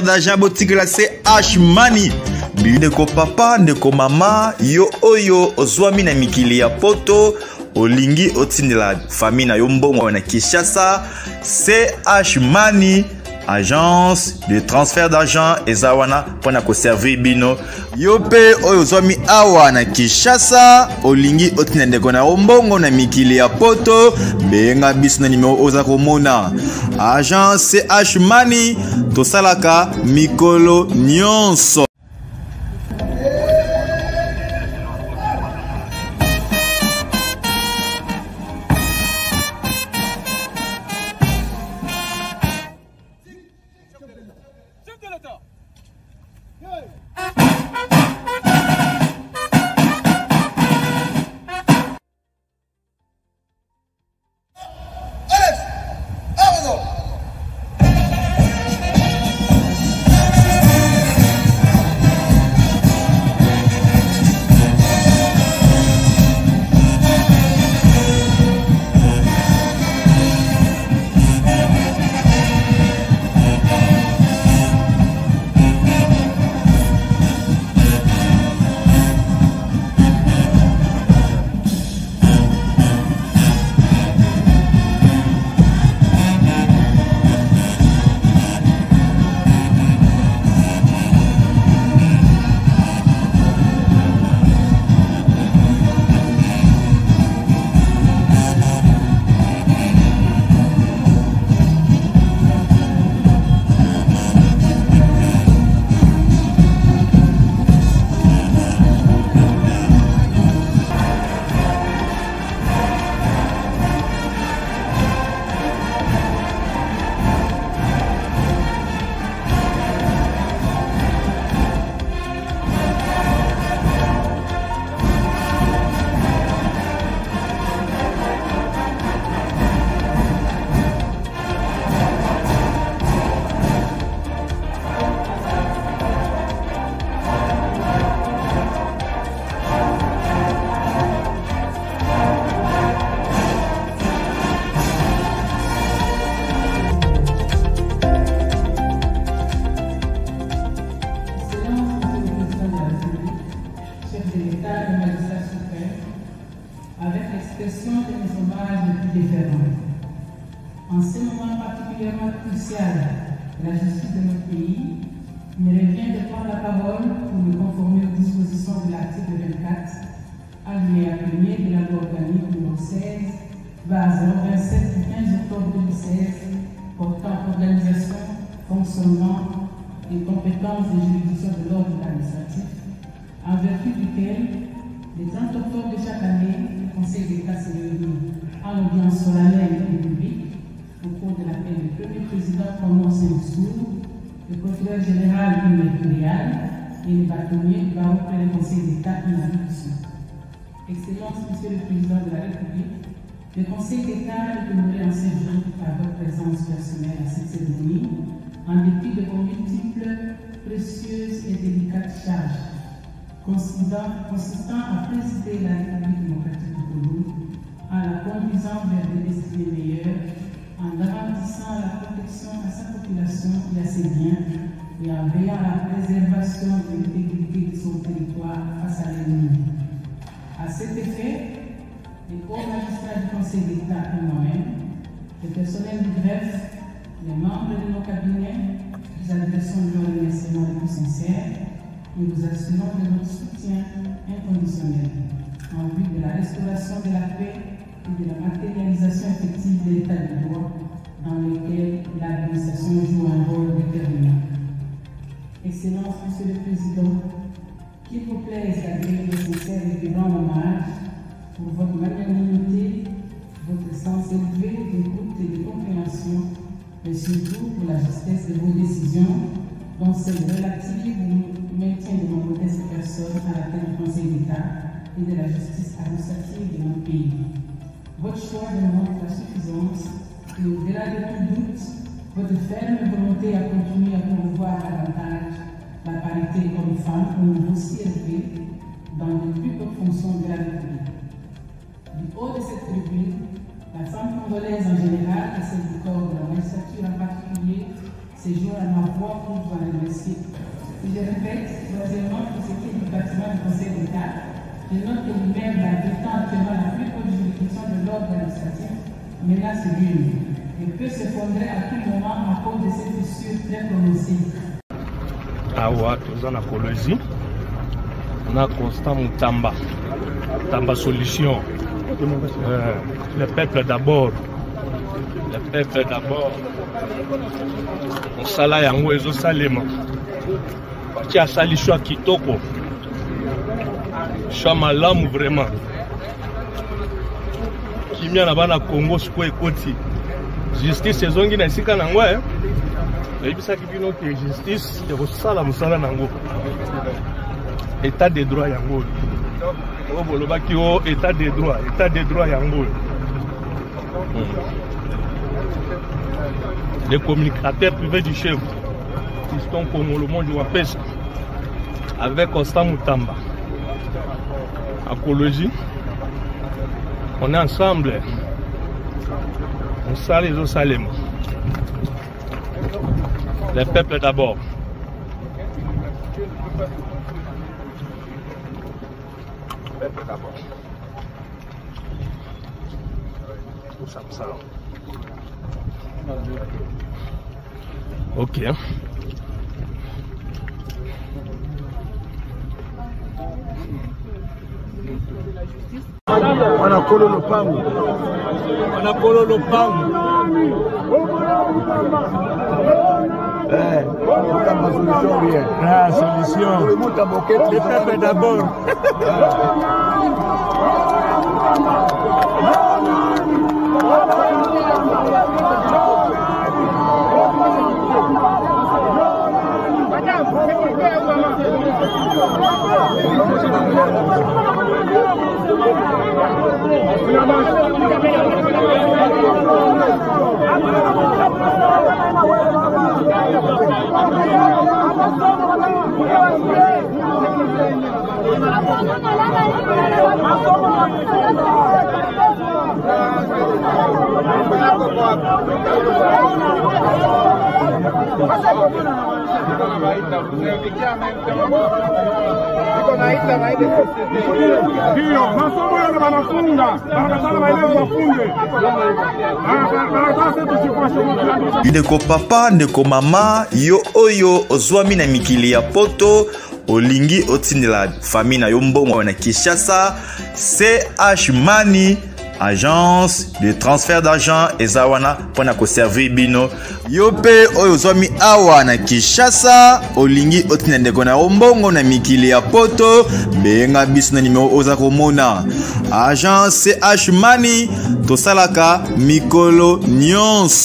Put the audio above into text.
d'argent boutique là c'est H-Money. Ndeko papa, ndeko mama, yo oyo ozwami na mikili ya poto, olingi otindela famille na yo mbongo na Kinshasa, c'est H-Money, agence de transfert d'argent ezawana pona ko servir bino. Yo pe oyo ozwami awa na Kinshasa, olingi otindela ndeko na mbongo na mikili ya poto, benga biso na numéro oza komona. Agence c'est H-Money, tosalaka mikolo nyonso. Avec l'expression de mes hommages les plus déférents. En ce moment particulièrement crucial de la justice de notre pays, il me revient de prendre la parole pour me conformer aux dispositions de l'article 24, alinéa 1er de la loi organique numéro 16, base 027 du 15 octobre 2016, portant organisation, fonctionnement et compétences des juridictions de l'ordre administratif, en vertu duquel, le 30 octobre de chaque année, le Conseil d'État se réunit en audience solennelle et publique. Au cours de laquelle le premier président prononce un discours, le procureur général une mémorial et le bâtonnier va auprès du Conseil d'État une allocution. Excellence, Monsieur le Président de la République, le Conseil d'État est honoré en ce jour par votre présence personnelle à cette cérémonie, en dépit de vos multiples, précieuses et délicates charges, consistant à présider la République démocratique du Congo, en la conduisant vers des destinées meilleures, en garantissant la protection à sa population et à ses biens, et en veillant à la préservation de l'intégrité de son territoire face à l'ennemi. À cet effet, les hauts magistrats du Conseil d'État et moi-même, le personnel du greffe, les membres de nos cabinets, nous adressons nos remerciements les plus sincères et nous assurons de notre soutien inconditionnel en vue de la restauration de la paix et de la matérialisation effective de l'état de droit dans lequel l'administration joue un rôle déterminant. Excellence, Monsieur le Président, qu'il vous plaise d'agréer le sincère et vibrant hommage pour votre magnanimité, votre sens élevé d'écoute et de compréhension, mais surtout pour la justesse de vos décisions, dont celle relative au maintien de nos modestes personnes à la tête du Conseil d'État et de la justice administrative de notre pays. Votre choix démontre la suffisance et au-delà de tout doute, votre ferme volonté à continuer à promouvoir davantage la parité homme-femme au niveau si élevé dans les plus hautes fonctions de la République. Du haut de cette tribune, la femme congolaise en général et celle du corps de la magistrature en particulier séjourne à ma voix pour dans les Je répète, troisièmement, pour ce qui est du bâtiment du Conseil d'État, je note que l'IMERB détient actuellement la plus haute juridiction de l'ordre administratif, menace l'une, et peut s'effondrer à tout moment à cause de cette fissure très prononcée. Awa, tous en apologie. On a Constant Moutamba. Tamba Solution. Le peuple d'abord. Le peuple d'abord. On sala yango ezo salema. Qui a sali choix kitoko. Choix malamu vraiment. Kimia na bana Congo siko ekoti. Justice ezongi na esika nango eh. Ebisaki bino ke justice ekosala musala nango. État de droit yango. O bolobaki o état de droit yango. Les communicateurs privés du chef Fiston Congo, le monde du Wapes avec Constant Moutamba. Apologie. On est ensemble. On salue les Salem. Les peuples d'abord. Peuple d'abord. Tout ça, ça. Ok. On a collé le pan. On a collé le pan. Solution bien. Ah, solution. Le peuple d'abord. Ndeko papa ndeko mama yo oyo ozwami na mikili ya poto olingi otindela famille na yo mbongo na Kinshasa. CH Money, agence de transfert d'argent ezawana pona ko servir bino yo pe oyo ozwami awa na Kinshasa olingi otindela ndeko na yo mbongo na mikili ya poto benga biso na numéro oza komona. Agence CH Money tosalaka mikolo nyonso.